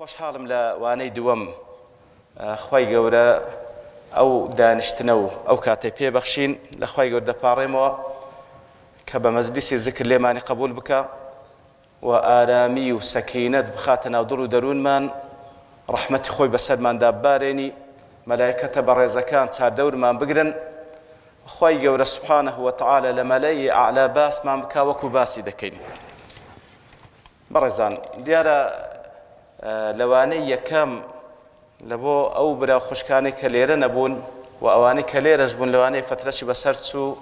خۆشحاڵم لە وانەی دووەم خوای گەورە ئەو دانیشتنە و ئەو کاتەی پێبەخشین لە خوای گەورە دەپاڕێمەوە کە بە مەجلیسی زیکر لێمانی قبول بکە و ئارامی و سەکینەت بخاتە ناو دڵ و دەروونمان، ڕەحمەتی خۆی بەسەرماندا ببارێنی، مەلایکەتە بەڕێزەکان چاردەورمان بگرن، خوای گەورە سوبحانەه وتەعالە لە مەلەی ئەعلا باسمان بکا وەکو باسی دەکەین. بەڕێزان، دیارە لەوانەی یەکەم لە بۆ ئەو برا خوشکانی کە لێرە نەبوون و ئەوانەی کە لێرەش بوون لەوانەی فترەی بەسەر چوو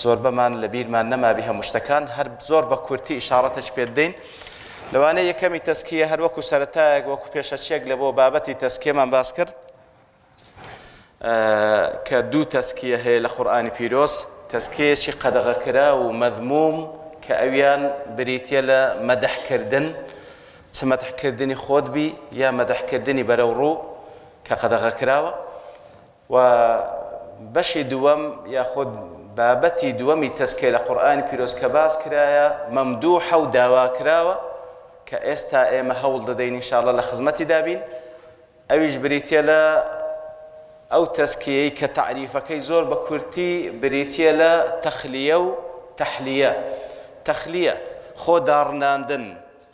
زۆر بەمان لە بیرمان نەمابی هەموو شتەکان، هەر زۆر بە کورتی ئیشارەتێک پێ دەین. لەوانەیە یەکەمی تەزکیە هەر وەکو سەرەتایەک وەکو پێشەچێک لە بۆ بابەتی تەزکیەمان باس کرد کە دوو تەزکیە هەیە لە قورئانی پیرۆز، تەزکیەیەکی قەدەغەکرا و مەذموم کە ئەویان بریتیە لە مەدەحکردن، چ مەدەحکردنی خۆت بی یا مەدەحکردنی بەرەوڕوو کە قەدەغەکراوە، و بەشی دووەم یاخود بابەتی دووەمی تەزکیە لە قورئانی پیرۆز کە باس کرایە مەمدوحە و داواکراوە کە ئێستا ئێمە هەوڵ دەدەین ئینشاءڵڵا لە خزمەتی دابین. ئەویش بریتیە لە ئەو تەزکیەی کە تعریفەکەی زۆر بە کورتی بریتیە لە تەخلیە و تەحلیە. تەخلیە خۆ داڕناندن،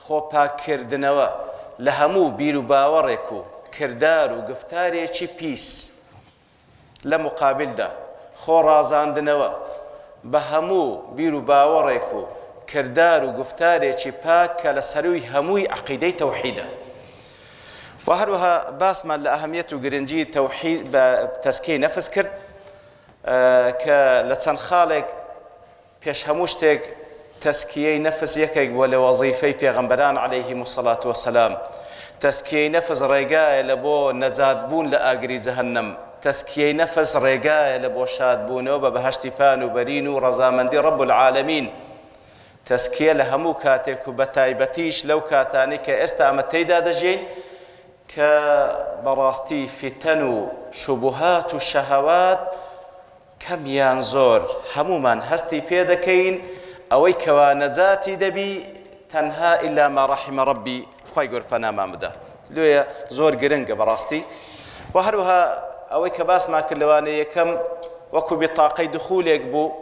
خۆ پاککردنەوە لە هەموو بیر و باوەڕێک و کردار و گفتارێکی پیس، لە مقابلدا خۆ ڕازاندنەوە بە هەموو بیر و باوەڕێک و کردار و گفتارێکی پاک کە لە سەروی هەمووی عەقیدەی تەوحیدە. و هەروەها باسمان لە ئەهەمیەت و گرنگی تەوحید بە تەزکیەی نەفس کرد کە لە چەند خاڵێک پێش هەموو شتێک تەزکیەی نەفس یەکێک بووە لە وەزیفەی پێغەمبەران عەلەیهیم السەڵات وەسەلام. تەزکیەی نەفس ڕێگایە لە بۆ نەجاتبوون لە ئاگری جەهەنەم، تەزکیەی نەفس ڕێگایە لە بۆ شادبوونەوە بە بەهەشتی پان و بەرین و ڕەزامەندی ڕەب العالەمین. تەزکیە لە هەموو کاتێک و بە تایبەتیش لەو کاتانەی کە ئێستا ئەمە تێیدا دەژین کە بەڕاستی فتەن و شوبهات و شەهەوات کەمیان زۆر هەمومان هەستی پێ دەکەین ئەوەی کەوا نەجاتی دەبی تەنها ئیلا ما ڕەحیمە ڕەبی، خوای گەورە پەنامان بدە. لێیە زۆر گرنگە بەڕاستی. و هەروەها ئەوەی کە باسمان کرد لەوانەیە یەکەم وەکو بێتاقەی دخولێک بوو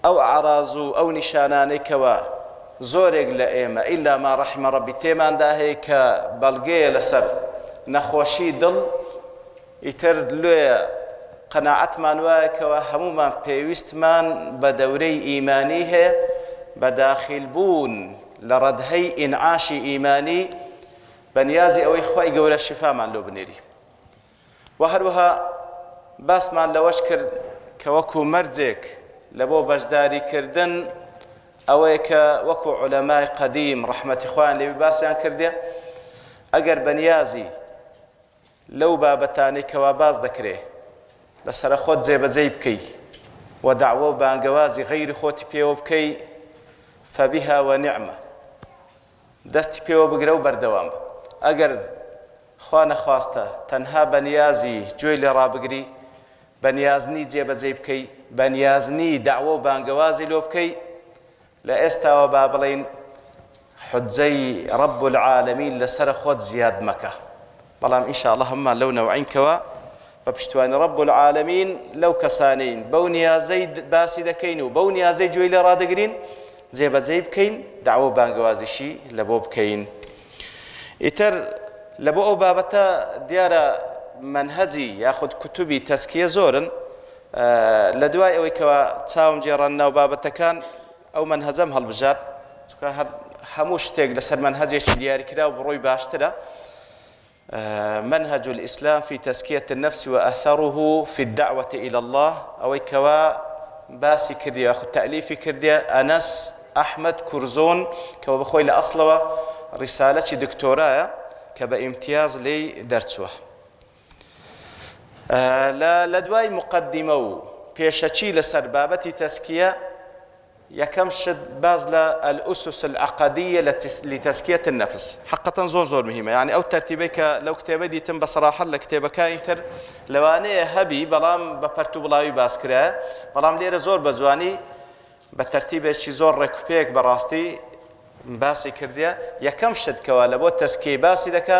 ئەو ئەعراز و ئەو نیشانانەی کەوا زۆرێک لە ئێمە ئیلا ما ڕەحیمە ڕەبی تێماندا هەیە کە بەڵگەیە لەسەر نەخۆشی دڵ، ئیتر لێیە قەناعەتمان وایە کەوا هەمومان پێویستمان بە دەورەی ئیمانی هەیە، بە داخیلبوون لە ڕەدهەی ئینعاشی ئیمانی، بە نیازی ئەوەی خوای گەورە شیفامان لۆ بنێری. و هەروەها باسمان لەوەش کرد کە وەکو مەرجێک لە بۆ بەشداریکردن ئەوەیە کە وەکو عولەمای قەدیم ڕەحمەتی خوایان لێبی باسییان کردێ، ئەگەر بەنیازی لەو بابەتانەی کەوا باز دەکرێ لەسەرە خۆت جێبەجێی بکەی و داعوە و بانگەوازی غەیری خۆتی پێوە بکەی، فەبیها وەنیعمە، دەستی پێوە بگرە و بەردەوام بە. ئەگەر خوا نەخواستە تەنها بەنیازی گوێی لێ ڕابگری، بەنیازنی جێبەجێی بکەی، بەنیازنی داعوە و بانگەوازی لۆ بکەی، لە ئێستاوە با بڵێن حجەی ڕەب العالەمین لەسەر خۆت زیاد مەکە. بەڵام ئینشاءڵڵا هەمومان لەو نەوعین بە پشتوانی ڕەب العالەمین لەو کەسانەین بەو نیازەی باسی دەکەین و بەو نیازەی گوێی لێ ڕادەگرین جێبەجێی بکەین، داعوە و بانگەوازیشی لە بۆ بکەین. ئیتر لە بۆ ئەو بابەتە دیارە منهەجی یاخود کوتوبی تەزکیە زۆرن. لە دوای ئەوەی کەوا چاوم جێڕان ناو بابەتەکان ئەو منهەجەم هەڵبژار، هەموو شتێک لەسەر منهەجێکی دیاریکرا و بڕۆی باشترە. منهج الإسلام في تزكية النفس وأثره في الدعوة إلى الله، أو كوا باسي كرديا أخو تأليفي كرديا أنس أحمد كرزون كوا بخوي لأصله رسالة دكتوراه كبامتياز لي درسوه. لا لدواي مقدمة بيشتشي لسر بابتي تزكية یەکەم شت باز لە الأسس العقدية لتزكية النفس. حقا زۆر مهمة، يعني ئەو تەرتیبەی کە لەو کتێبە دیتم بەسەراحەت لە کتێبەکانی تر لەوانەیە هەبی، بەڵام بە پەرت و بڵاوی باس کرایە، بەڵام لێرە زۆر بە جوانی بە تەرتیبێکی زۆر ڕێکوپێک بەڕاستی باسی کردیە یەکەم شت کەوا لە بۆ تەزکیەی باسی دەکا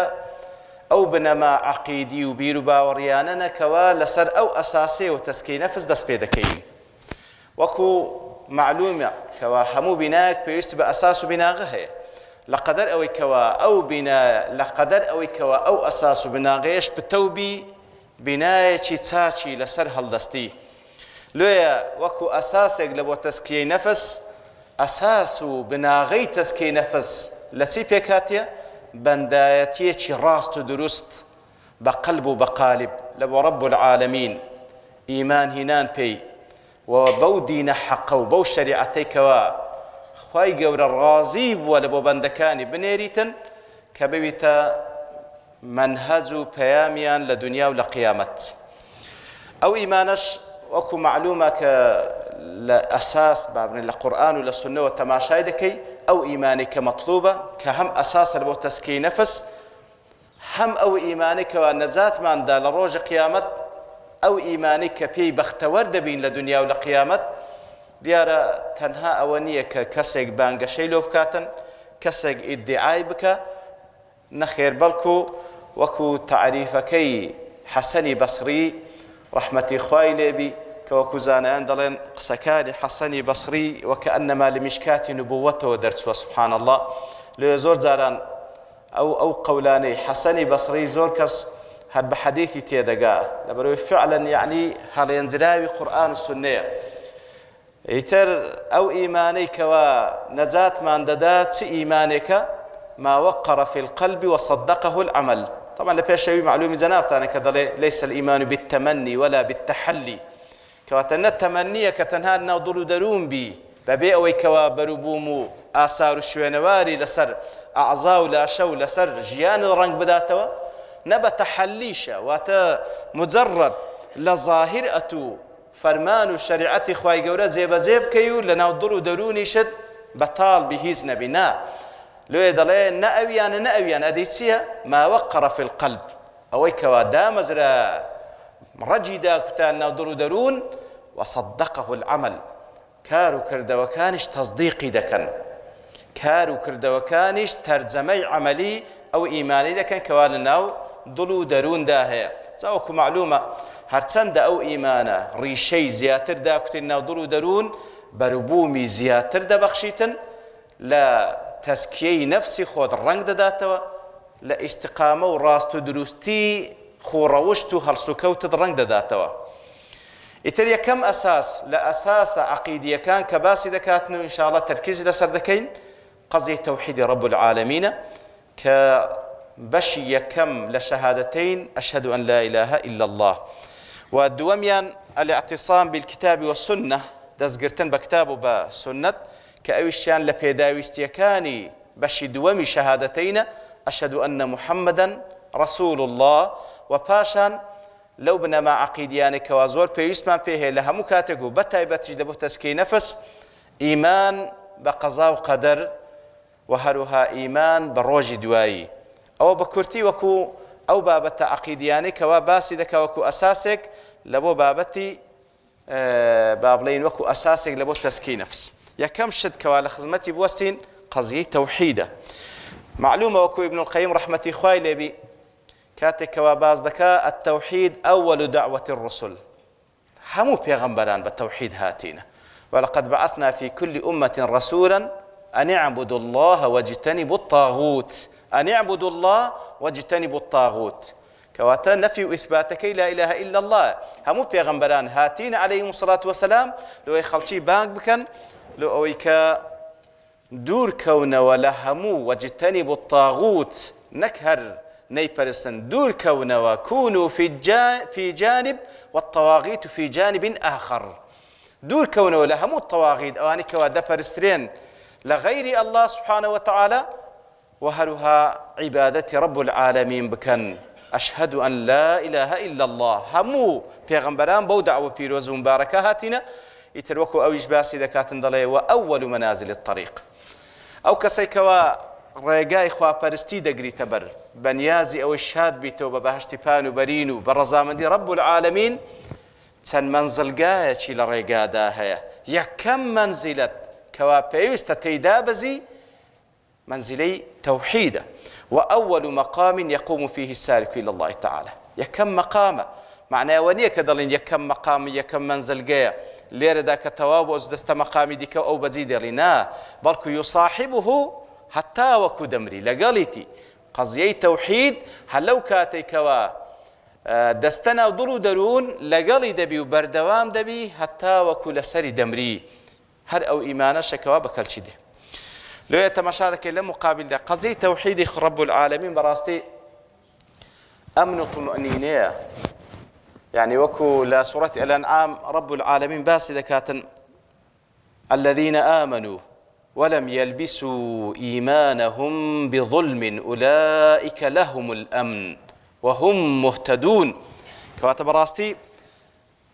ئەو بنەما عەقیدی و بیر و باوەڕیانە نەکەوە لەسەر ئەو ئەساسەی و تەزکیەی نەفس دەست پێ دەکەین وەکو معلومە کەوا هەموو بینایەک پێویستی بە ئەساس و بیناغە هەیە لەقەدەر ئەوەی کەوا ئەو بینایە لەقەدەر ئەوەی کەوا ئەو ئەساس و بناغەیەش پتەوبی بینایەکی چاچی لەسەر هەڵدەستی لێیە وەکو ئەساسێک لە بۆ تەزکیەی نەفس ئەساس و بناغەی تەزکیەی نەفس لە چی پێکاتیە بەندایەتیەکی ڕاست و دروست بە قەلب و بە قالب لە بۆ ڕەب العالەمین ئیمان هینان پێی و بەو دینە حەقە و بەو شەریعەتەی کەوا خوای گەورە ڕازی بووە لە بۆ بەندەکانی بنێریتن کە ببیتە منهەج و پەیامیان لە دنیا و لە قیامەت ئەو ئیمانەش وەکو معلومە کە لە ئەساس بابنێ لە قورئان و لە سوننەوە تەماشای دەکەی ئەو ئیمانی کە مەطلوبە کە هەم ئەساسە بۆ تەزکیەی نەفس هەم ئەو ئیمانی کەوا نەجاتماندا لە ڕۆژی قیامەت ئەو ئیمانی کە پێی بەختەوەر دەبین لە دنیا و لە قیامەت دیارە تەنها ئەوە نییە کە کەسێک بانگەشەی لۆ بکاتن کەسێک ئیدعای بکە نەخێر بەڵکو وەکو تعریفەکەی حەسەنی بەسری ڕەحمەتی خوای لێبی کە وەکو زانایان دەڵێن قسەکانی حەسەنی بەسری وەکەئەنەما لە میشکاتی نبووەتەوە دەرچووە سوبحان الله لێ زۆر جاران ئەو قەولانەی حەسەنی بەسری زۆر کەس هەر بە حەدیثی تێدەگا لەبەرەوەی فعلا یعنی هەڵێنجراوی قورئان و سوننەیە ئیتر ئەو ئیمانەی کەوا نەجاتمان دەدا چ ئیمانێکە ما وقر في القلب وصدقه العمل طبعا لپیشوی معلومی جنابتانه که دلی ليس الإيمان بالتمني ولا بالتحلي كواتنا التمنية كتنها نوضل درون بي ببي أوي كوا بروبومو آثار الشوينواري لسر أعضاء لا شو لسر جيان الرنگ بداتوا نبا تحليشة واتا مجرد لظاهر أتو فرمان الشريعة خواهي قورا زيب كيو لنوضل دروني شد بطال بهيز نبينا لو يدلي نأويان أديسيا ما وقر في القلب أويك ودام زرا رجدا كتان نودر درون وصدقه العمل كارو كرد وكانش تصديقي دكن كارو كرد وكانش ترجمي عملي أو إيماني دكن كوان ناو ضلو درون داهية زاوكو معلومة هرتسند أو إيمانا ريشي زياتر دا كتن ناو ضلو درون بربومي زياتر دا بخشيتن لا تزکیەی نەفسی خۆت ڕەنگ دەداتەوە لە ئیستیقامە و ڕاست و دروستی خۆڕەوشت و هەڵسوکەوتت ڕەنگ دەداتەوە ئیتر یەکەم ئەساس لە ئەساسە عەقیدیەکان کە باسی دەکاتن و ئینشاءڵڵا تەرکیز لەسەر دەکەین قەزی تەوحیدی ڕەب العالەمینە کە بەشی یەکەم لە شەهادەتەین ئەشهەدو ئەن لا ئیلاهە ئیلا الله و دووەمیان الاعتصام بالکتاب والسنة دەستگرتن بە کتاب و بە سنەت كأويشان لبيداويستيكاني بشي دوامي شهادتين أشهد أن محمدا رسول الله وباشان لو بنما عقيدياني كوازور بيسمان فيه لها مكاتقو بتايبة تجدبه تسكي نفس إيمان بقضاء وقدر وهروها إيمان بروج دوائي أو بكرتي وكو أو بابت عقيدياني كوا باسي دكا وكو أساسك لبو بابتي بابلين وكو أساسك لبو تسكي نفس يكم شد كوالا خزمتي بوستين قضية توحيدة معلومة وكو ابن القيم رحمة خواه لبي كاتك كواباز دكا التوحيد أول دعوة الرسل همو بيغمبران بالتوحيد هاتينا ولقد بعثنا في كل أمة رسولا أن اعبدوا الله واجتنبوا الطاغوت أن اعبدوا الله واجتنبوا الطاغوت كواتا نفي وإثباتك لا إله إلا الله همو بيغمبران هاتين عليهم الصلاة والسلام لو يخلشي بانك بكن لو أويكا دور كون ولا همو واجتنبوا الطاغوت نكهر نيبرسن دور كون وكونوا في جانب والطواغيت في جانب آخر دور كون ولا همو الطواغيت أواني كوا دبرسترين لغير الله سبحانه وتعالى وهلها عبادة رب العالمين بكن أشهد أن لا إله إلا الله همو پیغمبران بو دعوة پیروز مباركة هاتنا يتروكو أويش باسي دكاتن دلي وأول منازل الطريق أو كسيكوا ريقاي خوا پرستی دەگری تەبەر بەنیازی ئەوەی شاد بیتەوە بە بەهەشتی پان و بەرین و بەڕەزامەندی ڕەب العالەمین چەند مەنزڵگایەکی لە ڕێگادا هەیە یەکەم مەنزیلەت کەوا پێویستە تێیدا بەزی منزلي توحيده وأول مقام يقوم فيه السالك إلى الله تعالى يكم مقامه معناه ونية كدلين يكم مقام يكم منزل جاء ليرة ذاك تواب وأزدست مقامي ديك أو بزيد لنا بلكو يصاحبه حتى وكو دمري لقالتي قضية توحيد هلو كاتي كوا دستنا ودرو درون لقالي دبي وبردوام دبي حتى وكو لسري دمري هر أو إيمانا شكوا بكالشي دي لو يتمشارك إلا مقابل ده قضية توحيد رب العالمين براستي أمن طمأنينة يعني وكو لا سورة الأنعام رب العالمين باس ذكاة الذين آمنوا ولم يلبسوا إيمانهم بظلم أولئك لهم الأمن وهم مهتدون كواتب براستي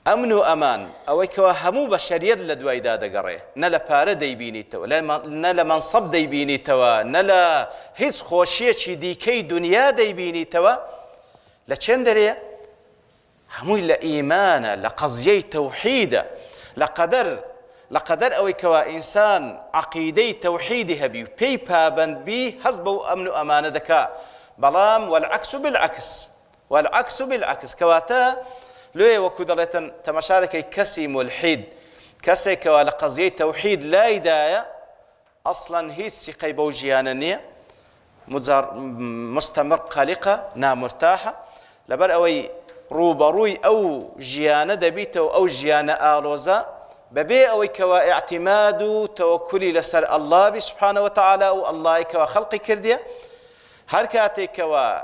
أمن وأمان أو كوهمو بشرية لدواي دادا قري نلا بارا ديبيني توا نلا منصب ديبيني توا نلا هيز خوشية شي ديكي دنيا ديبيني توا لچند دريا همو إلا إيمانا لقضية توحيدا لقدر أو كوا إنسان عقيدي توحيدها بي بي بابند بي حزبو أمن وأمان ذكا بلام والعكس بالعكس كواتا لوي وكو دلتن تمشاركي كسي ملحد كسي كوا لقضية توحيد لا يدايا أصلا هي سيقي بوجيانانية مستمر قلقة نا مرتاحة لبر أوي روبروي أو جيانة دبيته أو جيانة آلوزا ببي أوي كوا اعتماد توكلي لسر الله سبحانه وتعالى أو الله كوا خلقي كردية هركاتي كوا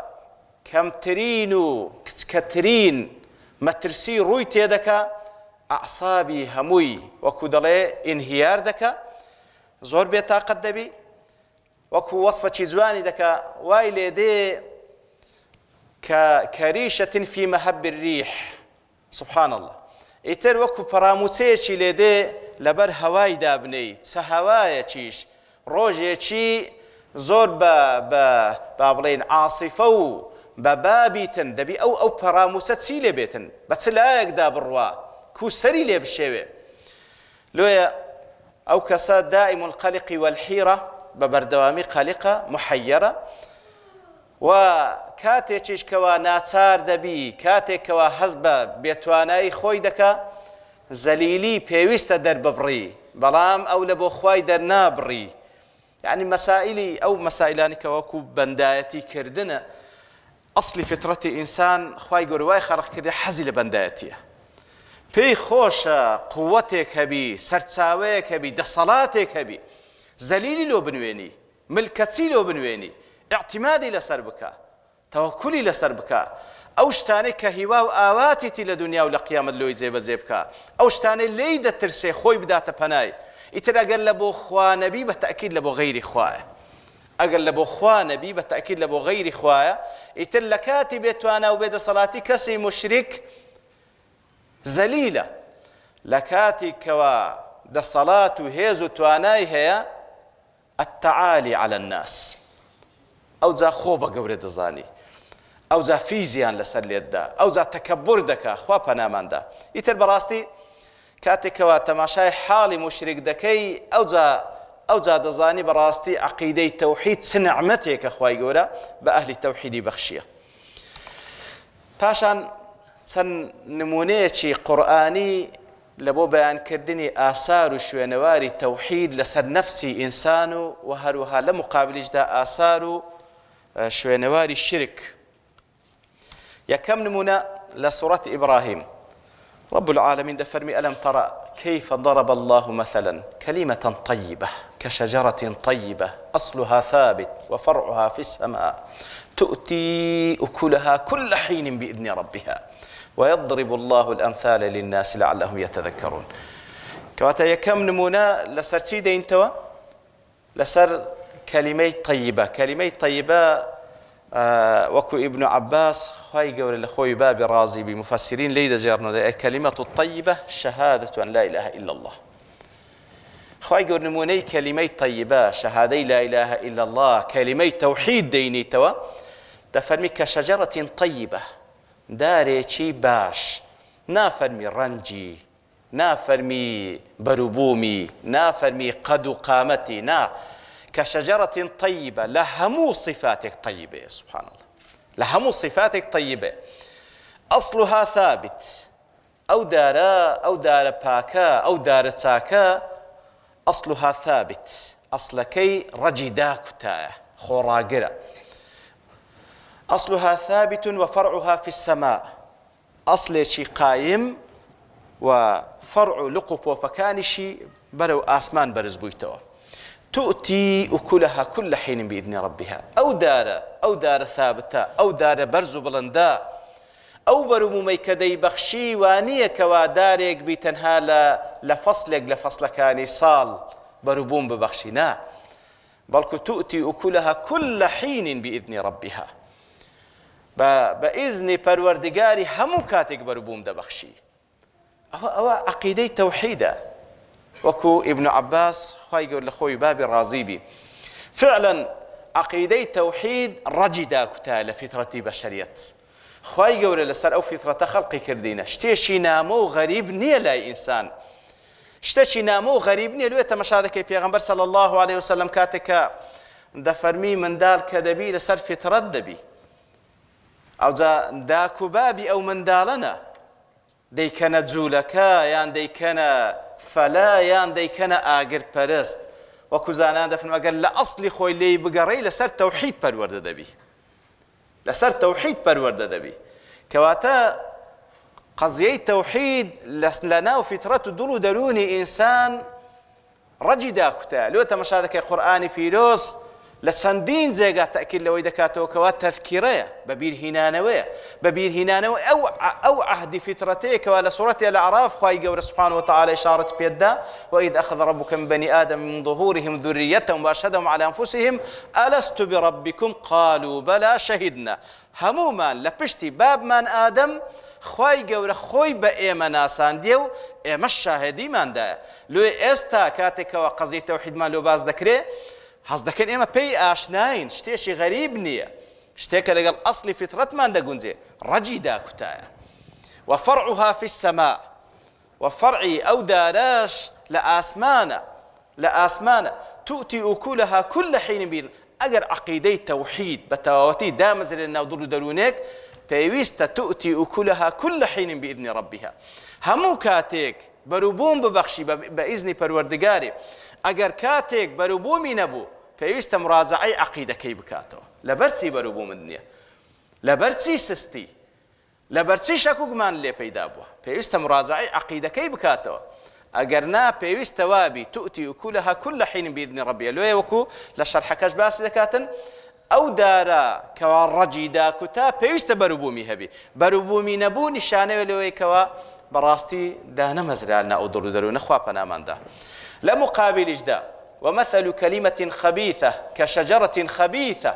كم ترينو كترين مترسي روي تيدكا أعصابي هموي وكو دلي انهيار دكا زور بيتا قد دبي وكو وصفة جواني دكا وايلي دي كريشة في مهب الريح سبحان الله إتر وكو براموسيشي لدي لبر هواي دابني سهوايا تشيش روجي تشي زور بابلين عاصفة ببابيتن دبي أو براموسة تسيلي بيتن بس لا يقدا بروا كو سري لي بالشيوه لويا أو كساد دائم القلق والحيرة ببردوامي قلقة محيرة وكاتي تشيش كوا ناتار دبي كاتي كوا حزبة بيتواناي خوي دكا زليلي بيويست در ببري بلام أو لبو خواي در نابري يعني مسائلي أو مسائلاني كواكو بندايتي كردنا أصل فطرة إنسان خواي قرواي خلق كده حزي لبندايتيه پێی خۆشە قووەتێک هەبی سەرچاوەیەک هەبی دەسەڵاتێک هەبی زەلیلی لۆ بنوێنی ملکەچی لۆ بنوێنی ئیعتیمادی لەسەر بکە تەوەکولی لەسەر بکە ئەو شتانەی کە هیوا و ئاواتیتی لە دنیا و لە قیامەت لۆی جێبەجێ بکە ئەو شتانەی لێی دەترسێ خۆی بداتە پەنای ئیتر ئەگەر لە بۆ خوا نەبی بە تەئکید لە بۆ غەیری خوایە ئەگەر لە بۆ خوا نەبی بە تەئکید لە بۆ غەیری خوایە ئیتر لە کاتی بێتوانە و بێدەسەڵاتی کەسی مشریک زەلیلە لە کاتی کەوا دەسەڵات و هێز و توانای هەیە التعالی على الناس ئەو جا خۆ بە گەورە دەزانی ئەو جا فیزیان لەسەر لێتدا ئەو جا تەکەبور دەکا خوا پەناماندا ئیتر بەڕاستی کاتێکەوە تەماشای حاڵی مشریک دەکەی ئەو جا دەزانی بەڕاستی عەقیدەی تەوحید چ نعمەتێکە خوای گەورە بە ئەهلی تەوحیدی بەخشیە پاشان چەند نمونەیەکی قورئانی لە بۆ بەیانکردنی ئاسار و شوێنەواری تەوحید لەسەر نەفسی ئینسان و هەروەها لە مقابلیشدا ئاسار و شوێنەواری شرک یەکەم نمونە لە سوورەتی ئیبراهیم رب العالمين دفرمي ألم ترى كيف ضرب الله مثلا كلمة طيبة كشجرة طيبة أصلها ثابت وفرعها في السماء تؤتي أكلها كل حين بإذن ربها ويضرب الله الأمثال للناس لعلهم يتذكرون كواتا يكم نمونا لسر تيدين توا لسر كلمة طيبة وكو ابن عباس خواي قول لخوي باب رازي بمفسرين ليدا جارنا كلمة الطيبة شهادة أن لا إله إلا الله خواي قول نموني كلمة طيبة شهادة لا إله إلا الله كلمة توحيد ديني توا تفرمي كشجرة طيبة دارێکی باش نافەرمی ڕەنجی نافەرمی بەروبوومی نافەرمی قەد و قامەتی نا كشجرة طيبة لهمو صفاتك طيبة سبحان الله لهمو صفاتك طيبة أصلها ثابت أو دار باكا أو دار تاكا أصلها ثابت أصلكي رجدا كتا خوراقرة أصلها ثابت وفرعها في السماء أصل شي قايم وفرع لقب وفكانشي برو آسمان برزبويتو تؤتي أكلها كل حين بإذن ربها أو دار ثابتة أو دار برز بلندا أو برو مميكدي بخشي وانية كوادارك بتنها لفصل كاني صال بربوم ببخشنا بل تؤتي أكلها كل حين بإذن ربها بإذن پروردگاري همو كاتك بربوم دبخشي أو عقيدة توحيدة وكو ابن عباس خواهي يقول لخوي بابي رازيبي فعلا عقيدة توحيد رجدا كتالة فطرة بشرية خواهي يقول لسر أو فطرة خلقي كردينة شتيشي نامو غريب نية لا إنسان شتيشي نامو غريب نية لوية تمشاهدك پیغمبر صلى الله عليه وسلم كاتك دفرمي من دال كدبي لسر فطرة دبي أو داكو بابي أو من دالنا دەیکەنە جوولەکە یان دەیکەنە فەلا یان دەیکەنە ئاگر پەرست وەکو زانان دەفرن ئەگەر لە ئەسڵی خۆی لێی بگەڕێی لەسەر تەوحید پەروەردە دەبی لەسەر تەوحید پەروەردە دەبی کەواتە قەزیەی تەوحید لە ناو فیترەت و دڵ و دەرونی ئینسان ڕەجی داکوتە لێ تەماشا دەکەی قورئانی پیرۆز لە چەندین جێگا تەئکید لەوەی دەکاتەوە کەوا تەذکیرەیە بەبیرهێنانەوەیە بەبیرهێنانەوە ئەو عەهدی فیترەتەیە کەوا لە سوورەتی الأعراف خوای گەورە سبحانه وتعالى إشارەت پێدا وإذ أخذ ربك من بني آدم من ظهورهم ذريتهم وأشهدهم على أنفسهم ألست بربكم قالوا بلى شهدنا هەموومان لە پشتی بابمان ئادەم خوای گەورە خۆی بە ئێمە ناساندیە و ئێمە شاهدیماندایە لێ ئێستا کاتێکەوە قەزیەی تەوحیدمان لێ باز دەکرێ حەز دەکەن ئێمە پێی ئاشناین شتێکی غەریب نییە شتێکە لەگەڵ ئەسڵی فیترەتمان دەگونجێ ڕەجی داکوتایە وفرعها في السماء وفرعي أو داراش لآسمانة تؤتي أكلها كل حين بإذن أجر عقيدة توحيد بتواوتي دامزر لنا ودل درونك بيويست تؤتي أكلها كل حين بإذن ربها همو كاتيك بروبوم ببخشي بإذن پروردگاري أجر كاتيك بروبومي نبو بيويست مراجعي عقيدة كي بكاتو لبرسي بروبوم الدنيا لبرسي سستي لبرچی شەکوکمان لێ پەیدا بووە پێویستە مراجعەی عەقیدەکەی بکاتەوە ئەگەر نا پێویستە وابی تؤتی ئوکولها كل حین بإذن ربها لێ وەکو لە شەرحەکەش باسی دەکاتن ئەو دارە کەوا ڕەجی داکوتا پێویستە بەروبوومی هەبی بەروبوومی نەبوو نیشانەیە لەوەی کەوا بەڕاستی دانەمەزرا ئەو دڵ و دەروونە خوا پەناماندا لە مقابلیشدا ومثل كلمة خبيثة كشجرة خبيثة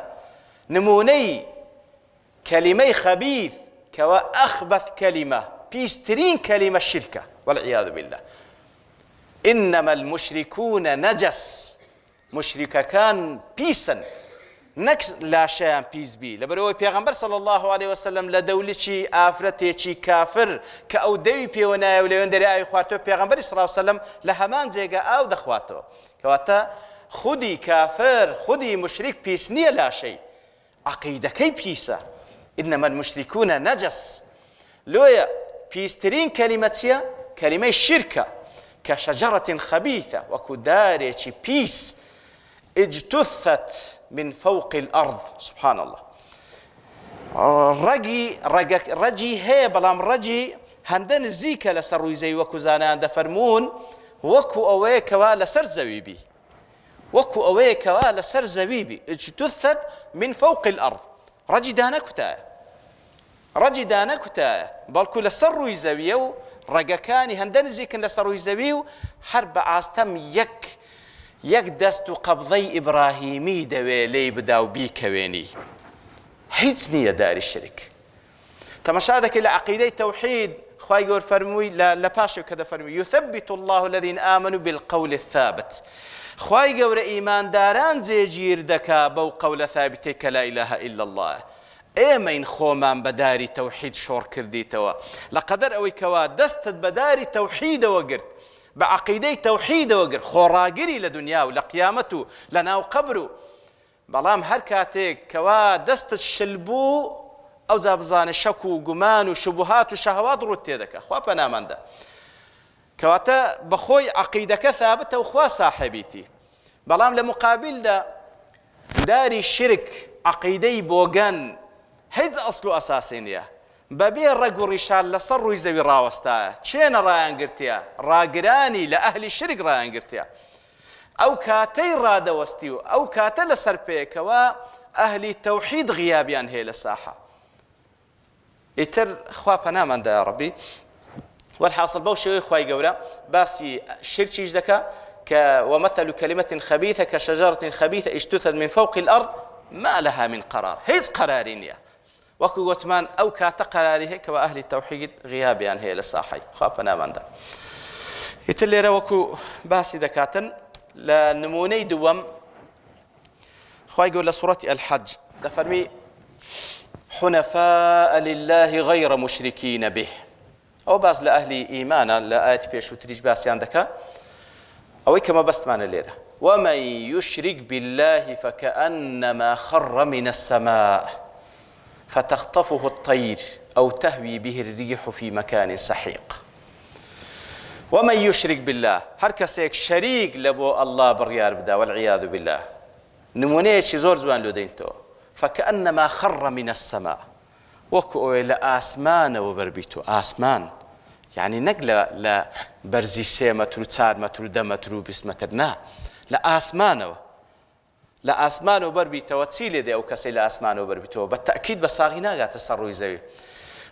نموني كلمة خبيث كوا أخبث كلمة بيسترين كلمة الشركة والعياذ بالله إنما المشركون نجس مشركة كان بيسا نكس لا شيء بيس بي لبروي پیغمبر صلى الله عليه وسلم لدولتي آفرتي كافر كأودي بيونا وليون دري آي خواتو پیغمبر صلى الله عليه وسلم لهمان زيغا أو دخواتو كواتا خودي كافر خودي مشرك بيسنية لا شيء عقيدة كي بيسا إنما المشركون نجس لويا بيسترين كلمة كلمة الشركة كشجرة خبيثة وكدارة بيس اجتثت من فوق الأرض سبحان الله رجي هي بلام رجي هندن الزيكة لسروي زي وكو زانان دفرمون وكو أويك لسر زبيبي وكو أويك لسر زبيبي اجتثت من فوق الأرض رجي دانا كتايا بلكو لسروي زبيو رجكاني هندن زيكن لسروي زبيو حرب عاستم يك دست قبضي إبراهيمي دوي لي بداو بيكويني هيتني دار الشرك تمشادك إلى عقيدة توحيد خواهي يقول فرموي لا باشا كذا فرموي يثبت الله الذين آمنوا بالقول الثابت خواهي يقول إيمان داران زي جير دكا بو قول ثابتك لا إله إلا الله ئێمەین خۆمان بەداری تەوحید شۆڕ کردیتەوە لەقەدەر ئەوەی کەوا دەستت بەداری تەوحیدەوە گرت بعقيدة توحيد وقر خوراقري لدنيا ولقيامته لنا وقبره بلام هر كاتيك كوا دست الشلبو أو زابزان شكو وقمان وشبهات وشهوات روتي ذكا خوا بنامان ده كواتا بخوي عقيدك ثابتة وخوا صاحبيتي بلام لمقابل ده داري الشرك عقيدي بوغان هيز أصله أساسينيا بەبێ ڕەگ و ڕیشان لەسەر ڕووی زەوی ڕاوەستایە چێنە ڕایانگرتیە ڕاگرانی لە ئەهلی شرک ڕایانگرتیە ئەو کاتەی ڕادەوەستی و ئەو کاتە لەسەر پێکەوە ئەهلی تەوحید غیابیان هەیە لە ساحە ئیتر خوا پەناماندا یا ڕەبی والحاصل بەو شێوەی خوای گەورە باسی شرکیش دەکا کە ومثل كلمة خبيثة كشجرة خبيثة اجتثت من فوق الأرض ما لها من قرار هیچ قراری نییە وەکو گوتمان ئەو کاتە قەراری هەیە کەوە ئەهلی تەوحید غیابیان هەیە لە ساحەی خوا پەناماندا ئیتر لێرە وەکو باسی دەکاتن لە نمونەی دووەم خوای گەورە لە سوورەتی الحەج دەفەرمی حنفاء لله غير مشركين به ئەو باس لە ئەهلی ئیمانە لە ئاەتی پێشووتریش باسییان دەکات ئەوەی کەمە بەستمانە لێرە ومن يشرك بالله فكأنما خر من السماء فتخطفه الطير أو تهوي به الريح في مكان سحيق ومن يشرك بالله هر كسيك شريك لبو الله بريار بدا والعياذ بالله نمونيش زور زوان لودينتو فكأنما خر من السماء وكو لآسمان وبربيتو آسمان يعني نقلة لا برزي 3 متر 4 متر 10 متر 20 متر نا لآسمان لآسمان وبربيتو وتسيلي دي أو كسي لآسمان وبربيتو بالتأكيد بصاغي ناقات السروي زي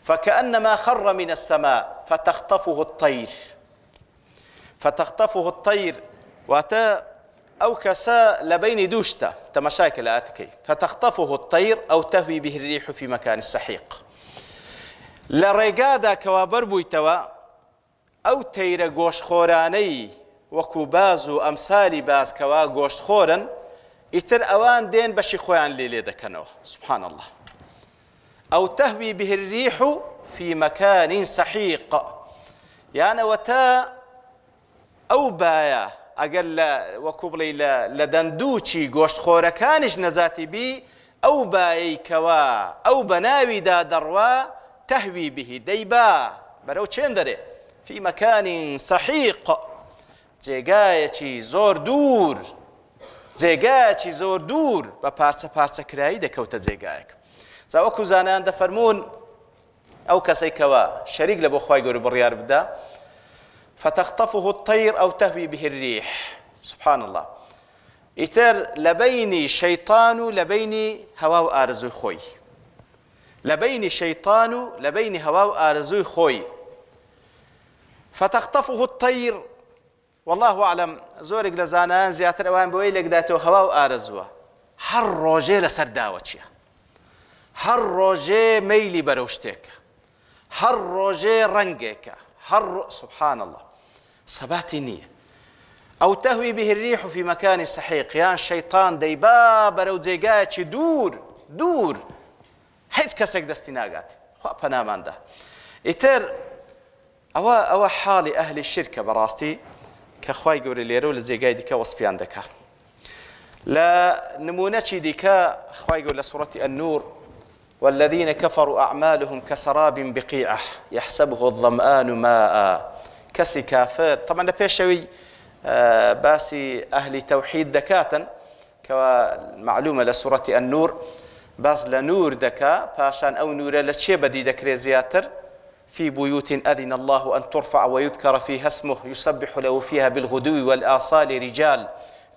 فكأنما خر من السماء فتخطفه الطير واتا أو كسا لبين دوشتا تمشاكل آتكي فتخطفه الطير أو تهوي به الريح في مكان السحيق لريقادا كوابر بويتوا أو تير قوش خوراني وكوباز وأمثال باز كوا قوش خورا إتر أوان دين بشي خوان ليلي دكنوه سبحان الله أو تهوي به الريح في مكان سحيق يعني وتا أو بايا أقل وكوبلي لدندوشي قوشت خورا كانش نزاتي بي أو باي كوا أو بناوي دا دروا تهوي به ديبا برو چين داري في مكان سحيق جيغايتي زور دور جێگایەکی زۆر دوور بە پارچەکرایی دەکەوتە جێگایەک جا وەکو زانایان دەفەرموون ئەو کەسەی کەوا شەریک لە بۆ خوای گەورە بڕیار بدا فتخطفه الطير أو تهوي به الريح سبحان الله ئیتر لەبەینی شەیطان و لەبەینی هەوا و ئارزووی خۆی لەبەینی شەیطان و لەبەینی هەوا و ئارزووی خۆی فتخطفه الطير والله أعلم زۆرێک لە زانایان زیاتر ئەوان بەوەی لێکداتەوە هەوا و ئارەزووە هەر ڕۆژێ لەسەر داوە چییە هەر ڕۆژێ مەیلی بەرەو شتێکە هەر ڕۆژێ ڕەنگێکە هەر سبحان الله سەباتی نییە ئەو تەهوی به الريح في مكان سحيق یان شەیطان دەیبا بەرەو جێگایەکی دوور هیچ کەسێک دەستی ناگات خوا پەناماندا ئیتر ئەوە حاڵی ئەهلی شرکە بەڕاستی کە خوای گەورە لێرە و لە جێگای دیکە وەسفیان دەکات لە نمونەی دیکە خوای گەورە لە سوورەتی النور والذين كفروا أعمالهم كسراب بقيعة يحسبه الظمآن ماء كسي كافر طبعا لبيشوي باسي أهل توحيد دكاتا كمعلومة لسورة النور باس لنور دكا باشان أو نور لتشي بدي دكري زياتر في بيوت أذن الله أن ترفع ويذكر فيها اسمه يسبح له فيها بالغدو والآصال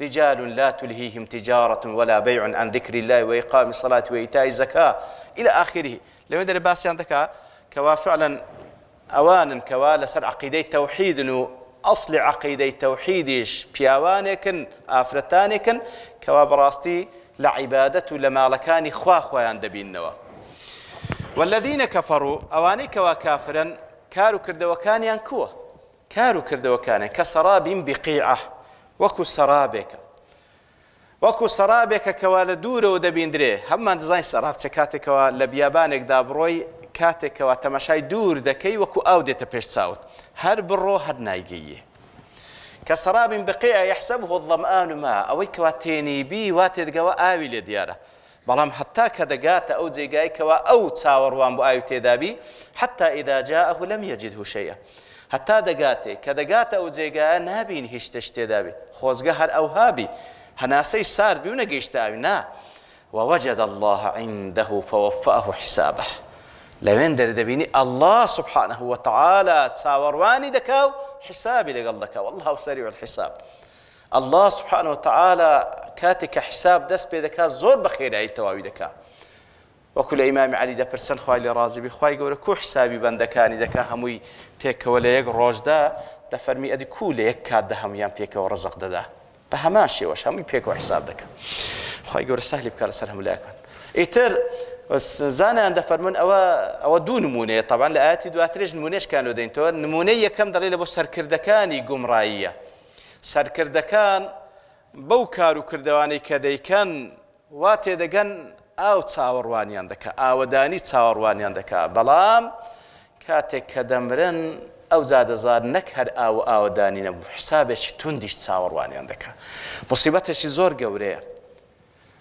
رجال لا تلهيهم تجارة ولا بيع عن ذكر الله وإقام الصلاة وإيتاء الزكاة إلى آخره لو يدري باسي عندك كوا فعلا أوانا كوا لسر عقيدة توحيد إنه أصل عقيدة توحيدش بيوانكن آفرتانكن كوا براستي لعبادة لمالكان خواخوان دبينوا والذين كفروا أواني كوا كافرا كارو كردوكان ينكوا كارو كردوكان كسراب بقيعة وكو سرابك كوا لدور ودبين دري همان ديزاين سراب كاتك كوا لبيابانك دابروي كاتك كوا تماشاي دور دكي وكو أوديت بيش ساوت هر برو هر نايجيه كسراب بقيع يحسبه الظمآن ماء أو كواتيني بي واتد جوا آوي لدياره بلام حتى كدقات أو زيجاي كوا أو تساور وان بآوي تدابي حتى إذا جاءه لم يجده شيئا حتى دقاتي كدقات أو زيجاي نابين هيش تشتدابي خوز قهر أو هابي هناسي سار بيونا جيشتابي نا ووجد الله عنده فوفأه حسابه لوين دردبيني الله سبحانه وتعالى تساورواني دكاو حسابي لقلك والله سريع الحساب الله سبحانه وتعالى كاتك حساب دس بيدكا زور بخير أي تواوي دكا وكل إمام علي دا برسن خواهي لرازي بخواهي قولة كو حسابي بندكاني دكا هموي بيك ولا يك روج دا دفرمي أدي كول يك كاد دا هميان بيك ورزق دا بهماشي وش هموي بيك وحساب دكا خواهي قولة سهل بكال سرهم لاكن إيتر زانا عند فرمون أو دو نمونة طبعا لآتي دو أتريج نمونيش كانوا دينتو نمونية كم دليل بو سركردكاني قمرائية سركردكان بو كارو كردواني كديكن واتي دقن أو تساورواني عندك أو داني تساورواني عندك بلام كاتك كدمرن أو زاد زار نكهر أو داني نبو حسابش تندش تساورواني عندك مصيبتش زور قوريه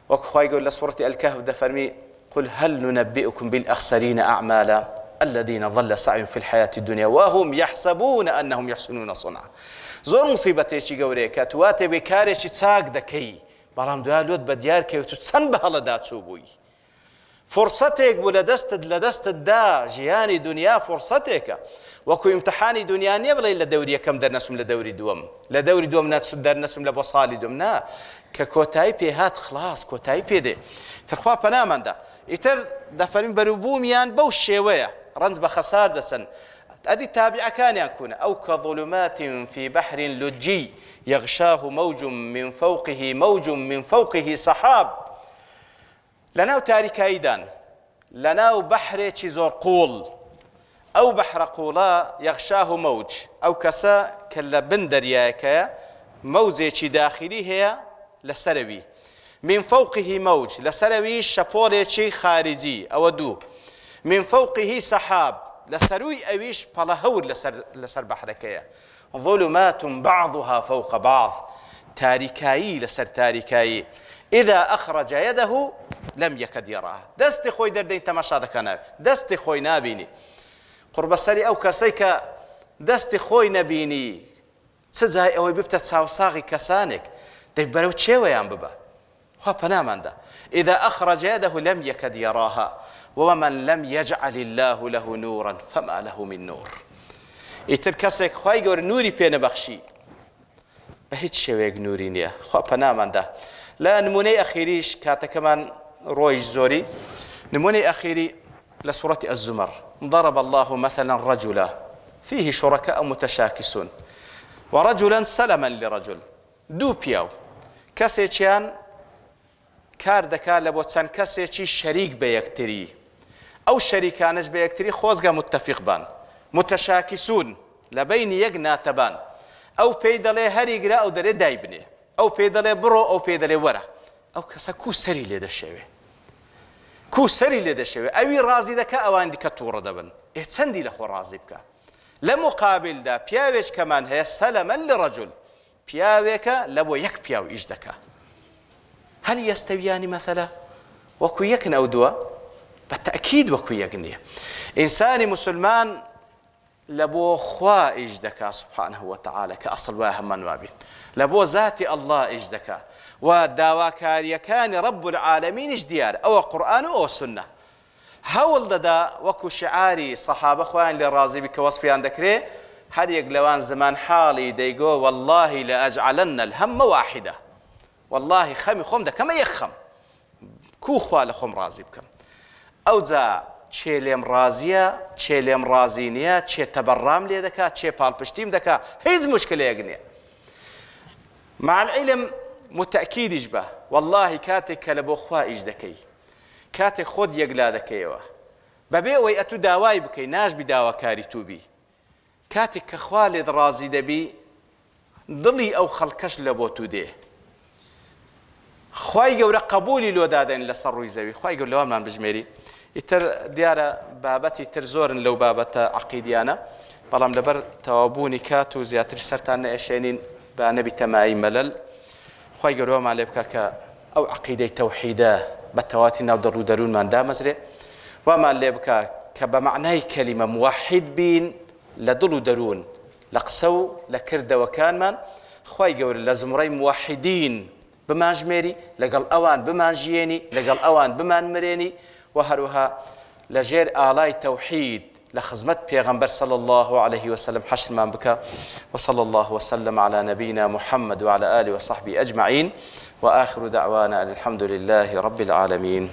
وكخواي يقول لسورة الكهف ده فرمي قل هل ننبئكم بالأخسرين أعمالا الذين ضل سعيهم في الحياة الدنيا وهم يحسبون أنهم يحسنون صنعا زور مصيبتي شي قوري كاتواتي بكاري شي تاق دكي بلام دوالود بديار كي وتتسنبه الله دا تسوبوي فرصتك لدست دا جياني دنيا فرصتك وكو امتحاني دنيا نيبلا إلا دوري كم درنسهم لدوري دوم ناس درنسهم لبصالي دوم نا ككوتاي بي هات خلاص كوتاي بي دي ترخوا بنامن دا يتر دفرين بروبوميان بوش شوية رنز بخسار دسن أدي تابع كان يكون أو كظلمات في بحر لجي يغشاه موج من فوقه سحاب لناو تاريك أيضا لناو بحر زور قول أو بحر قولا يغشاه موج أو كسا كلا بندرياك موزي داخلي هي لسروي من فوقه موج لسروي شبولي خارجي أو دو من فوقه سحاب لسروي أويش بلهور لسر بحركية ظلمات بعضها فوق بعض تاريكاي لسر تاريكاي إذا أخرج يده لم يكد يراه دست خوي دردين تماشا دكنا دست خوي نابيني قرب السري أو كسيك دست خوي نبيني سزاي أو ببتة ساوساغي كسانك دبرو تشيوي عم ببا خا بنام ده إذا أخرج يده لم يكد يراها ومن لم يجعل الله له نورا فما له من نور يتركسك خواي جور نوري بين بخشي بهيت شويق نوري نيا خا بنام ده لا نموني أخيريش كاتا كمان رويج زوري نموني أخيري لسورة الزمر ضرب الله مثلا رجلا فيه شركاء متشاكسون ورجلا سلما لرجل دو بياو كسيتشان كار دكا لبوتسان كسيتشي شريك بيكتري أو شريكانش بيكتري خوزغا متفق بان متشاكسون لبين يقنا تبان أو بيدالي هريقرا أو داري دايبني أو بيدالي برو أو بيدالي ورا أو كسا كو سري ليدا الشيوي كو سري ليدا الشيوي أوي رازي دكا أو عندي كتورة دبن اهتسندي لخو رازي بكا لمقابل دا بياويش كمان هي سلما لرجل بياويكا لبو يك بياو إيش دكا هل يستويان مثلا وكو يكن أو دوا بالتأكيد وكو يكني إنسان مسلمان لبو خوا إيش دكا سبحانه وتعالى كأصل واهم من وابين لبو ذات الله إيش دكا وداوا كاريا كان رب العالمين إيش ديار أو قرآن أو سنة هول ددا وكو شعاري صحابة خوان للرازي بك وصفيان ذكري هل يقلوان زمان حالي ديقو والله لأجعلن الهم واحدة والله خمي خم ده كما يخم كو خوال خم رازي بكم أو ذا تشيلم رازية تشيلم رازينية تشي تبرام لي دكا تشي بالبشتيم دكا هيز مشكلة يقنية مع العلم متأكيد يجبه والله كاتك لبو خوا إيش دكي كاتك خود يقلا دكيوه ببي ويأتو داواي بكي ناش بداوا كاري توبي كاتك كخوالد رازي دبي ضلي أو خلقش لبوتو ديه خواي قورا قبولي لو دادين لسروي زوي خواي قول لوام من بجميري يتر ديارة بابتي ترزورن لو بابتا عقيديانا بلام لبر توابوني كاتو زياتر سرطان اشينين بأنبي تماي ملل خوي قالوا ما لبكا أو عقيدة توحيدة بتواتنا ودرو درون من دامزره وما لبكا كبمعنى كلمة موحد بين لدلو درون لقسو لكرد وكان من خوي قول لزمري موحدين بماجميري لقل أوان بماجيني لقل أوان بمانمريني وهروها لجير آلاي توحيد لخزمت پیغمبر صلى الله عليه وسلم حشر من بك وصلى الله وسلم على نبينا محمد وعلى آله وصحبه أجمعين وآخر دعوانا الحمد لله رب العالمين.